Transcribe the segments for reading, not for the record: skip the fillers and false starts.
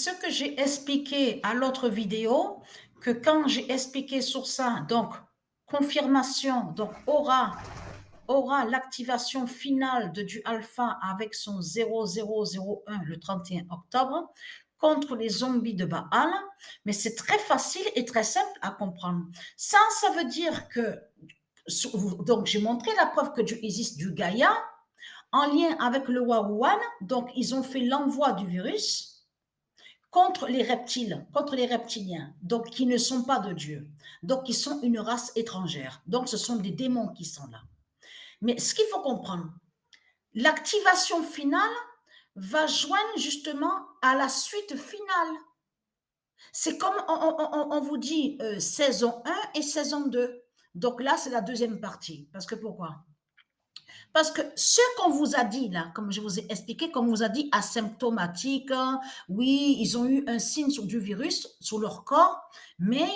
Ce que j'ai expliqué à l'autre vidéo, que quand j'ai expliqué sur ça, donc confirmation, donc aura l'activation finale de du alpha avec son 0001 le 31 octobre contre les zombies de Baal, mais c'est très facile et très simple à comprendre. Ça veut dire que, donc j'ai montré la preuve que Dieu existe du Gaïa en lien avec le Warouan, donc ils ont fait l'envoi du virus contre les reptiles, contre les reptiliens, donc qui ne sont pas de Dieu, donc qui sont une race étrangère. Donc ce sont des démons qui sont là. Mais ce qu'il faut comprendre, l'activation finale va joindre justement à la suite finale. C'est comme on vous dit saison 1 et saison 2. Donc là, c'est la deuxième partie. Parce que pourquoi? Parce que ce qu'on vous a dit là, comme je vous ai expliqué, comme on vous a dit, asymptomatique, hein, oui, ils ont eu un signe sur du virus sur leur corps, mais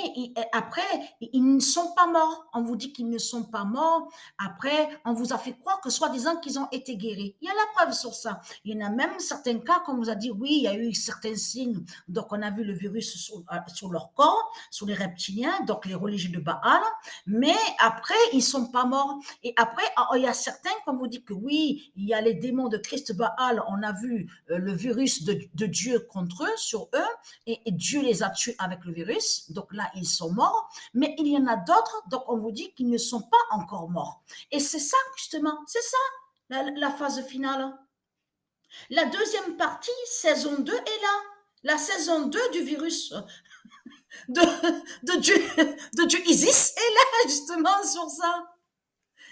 après, ils ne sont pas morts. On vous dit qu'ils ne sont pas morts. Après, on vous a fait croire que soi-disant qu'ils ont été guéris. Il y a la preuve sur ça. Il y en a même certains cas, comme on vous a dit, oui, il y a eu certains signes. Donc, on a vu le virus sur leur corps, sur les reptiliens, donc les religieux de Baal, mais après, ils ne sont pas morts. Et après, il y a certains, comme vous dites que oui, il y a les démons de Christ Baal, on a vu le virus de Dieu contre eux, sur eux, et Dieu les a tués avec le virus. Donc là, ils sont morts. Mais il y en a d'autres, donc on vous dit qu'ils ne sont pas encore morts. Et c'est ça, justement, c'est ça, la phase finale. La deuxième partie, saison 2 est là. La saison 2 du virus de, de Dieu Isis est là, justement, sur ça.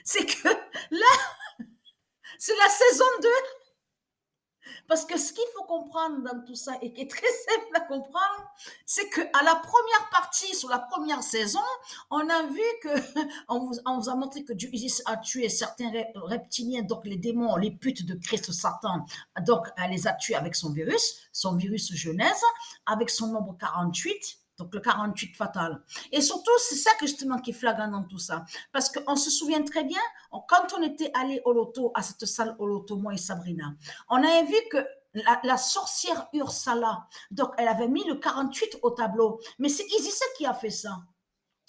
C'est que là, c'est la saison 2. Parce que ce qu'il faut comprendre dans tout ça et qui est très simple à comprendre, c'est qu'à la première partie, sur la première saison, on a vu que, on vous a montré que Dieu a tué certains reptiliens, donc les démons, les putes de Christ Satan, donc elle les a tués avec son virus Genèse, avec son nombre 48, donc le 48 fatal. Et surtout, c'est ça que justement qui est flagrant dans tout ça. Parce qu'on se souvient très bien, quand on était allé au loto, à cette salle au loto, moi et Sabrina, on avait vu que la sorcière Ursala, donc elle avait mis le 48 au tableau. Mais c'est Isis qui a fait ça.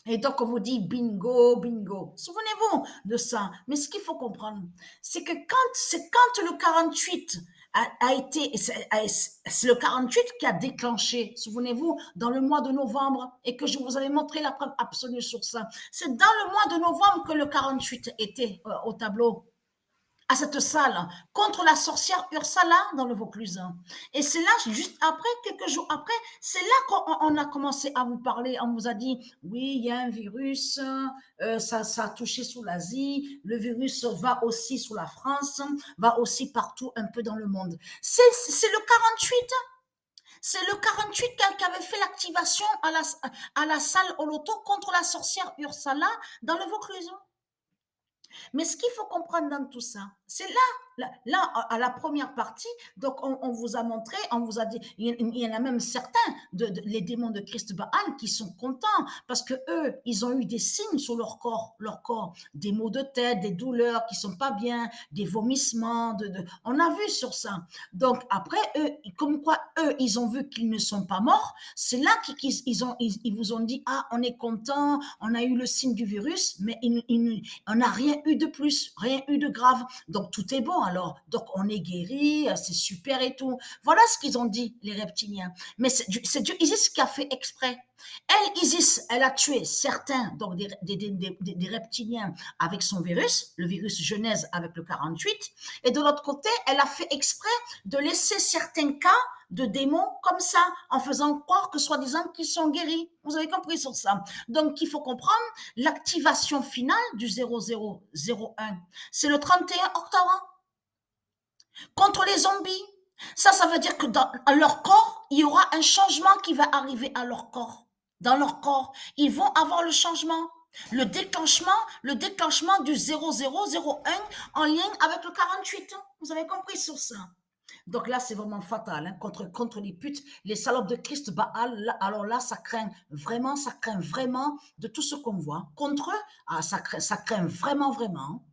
Et donc, on vous dit bingo, bingo. Souvenez-vous de ça. Mais ce qu'il faut comprendre, c'est que quand le 48 a été, c'est le 48 qui a déclenché, souvenez-vous, dans le mois de novembre, et que je vous avais montré la preuve absolue sur ça. C'est dans le mois de novembre que le 48 était au tableau, à cette salle, contre la sorcière Ursala dans le Vaucluse. Et c'est là, juste après, quelques jours après, c'est là qu'on a commencé à vous parler. On vous a dit, oui, il y a un virus, ça a touché sur l'Asie, le virus va aussi sur la France, va aussi partout un peu dans le monde. C'est le 48. C'est le 48 qui avait fait l'activation à la salle au loto contre la sorcière Ursala dans le Vaucluse. Mais ce qu'il faut comprendre dans tout ça, c'est là, à la première partie, donc on vous a montré, on vous a dit, il y en a même certains, les démons de Christ Baal, qui sont contents, parce que eux, ils ont eu des signes sur leur corps, des maux de tête, des douleurs qui sont pas bien, des vomissements, on a vu sur ça. Donc après, eux, comme quoi, eux, ils ont vu qu'ils ne sont pas morts, c'est là qu'ils vous ont dit, ah, on est content, on a eu le signe du virus, mais on n'a rien eu de plus, rien eu de grave. Donc tout est bon alors. Donc on est guéri, c'est super et tout. Voilà ce qu'ils ont dit, les reptiliens. Mais c'est Dieu Isis qui a fait exprès. Elle, Isis, elle a tué certains, donc des reptiliens avec son virus, le virus Genèse avec le 48. Et de l'autre côté, elle a fait exprès de laisser certains cas de démons comme ça, en faisant croire que soi-disant qu'ils sont guéris. Vous avez compris sur ça. Donc, il faut comprendre l'activation finale du 0001. C'est le 31 octobre contre les zombies. Ça veut dire que dans leur corps, il y aura un changement qui va arriver à leur corps. Dans leur corps, ils vont avoir le changement. Le déclenchement du 0001 en lien avec le 48. Vous avez compris sur ça. Donc là, c'est vraiment fatal, hein, contre les putes, les salopes de Christ Baal. Là, alors là, ça craint vraiment de tout ce qu'on voit. Contre eux, ah, ça craint vraiment, vraiment.